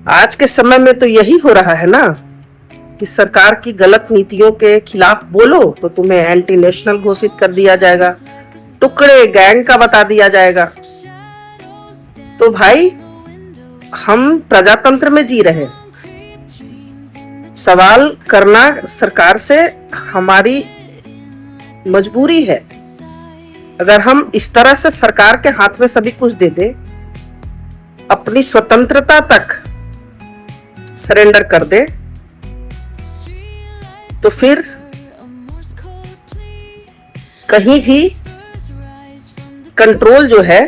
आज के समय में तो यही हो रहा है ना कि सरकार की गलत नीतियों के खिलाफ बोलो तो तुम्हें एंटी नेशनल घोषित कर दिया जाएगा, टुकड़े गैंग का बता दिया जाएगा। तो भाई, हम प्रजातंत्र में जी रहे, सवाल करना सरकार से हमारी मजबूरी है। अगर हम इस तरह से सरकार के हाथ में सभी कुछ दे दे, अपनी स्वतंत्रता तक सरेंडर कर दे, तो फिर कहीं भी कंट्रोल जो है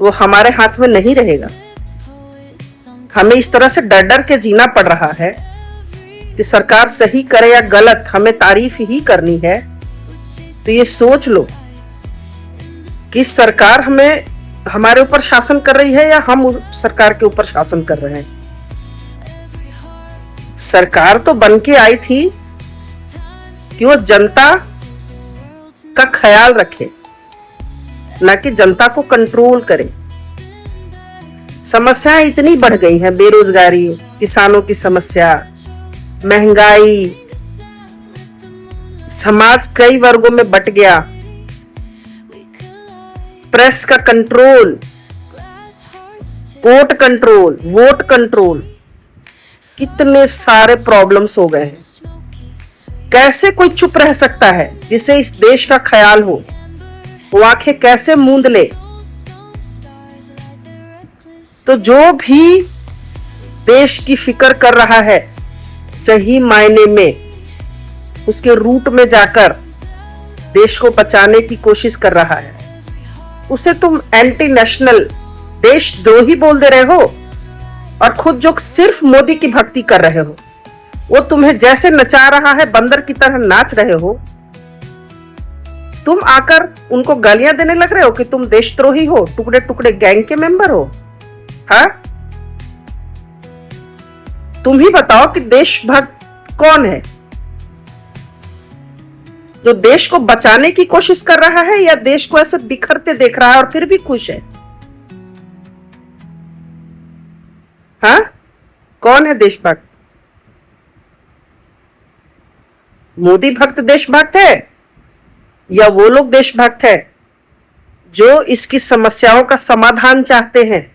वो हमारे हाथ में नहीं रहेगा। हमें इस तरह से डर डर के जीना पड़ रहा है कि सरकार सही करे या गलत, हमें तारीफ ही करनी है। तो ये सोच लो कि सरकार हमें हमारे ऊपर शासन कर रही है या हम सरकार के ऊपर शासन कर रहे हैं। सरकार तो बन के आई थी कि वो जनता का ख्याल रखे, ना कि जनता को कंट्रोल करे। समस्याएं इतनी बढ़ गई हैं, बेरोजगारी, किसानों की समस्या, महंगाई, समाज कई वर्गों में बट गया, प्रेस का control, court control, vote control, कितने सारे प्रॉब्लम्स हो गए हैं। कैसे कोई चुप रह सकता है जिसे इस देश का ख्याल हो? वो आंखें कैसे मूंद ले? तो जो भी देश की फिक्र कर रहा है, सही मायने में उसके रूट में जाकर देश को बचाने की कोशिश कर रहा है, उसे तुम एंटी नेशनल, देशद्रोही बोल दे रहे हो। और खुद जो सिर्फ मोदी की भक्ति कर रहे हो, वो तुम्हें जैसे नचा रहा है, बंदर की तरह नाच रहे हो, तुम आकर उनको गालियां देने लग रहे हो कि तुम देशद्रोही हो, टुकड़े टुकड़े गैंग के मेंबर हो। हाँ, तुम ही बताओ कि देशभक्त कौन है? जो देश को बचाने की कोशिश कर रहा है या देश को ऐसे बिखरते देख रहा है और फिर भी खुश है? हाँ, कौन है देशभक्त? मोदी भक्त देशभक्त है या वो लोग देशभक्त है जो इसकी समस्याओं का समाधान चाहते हैं?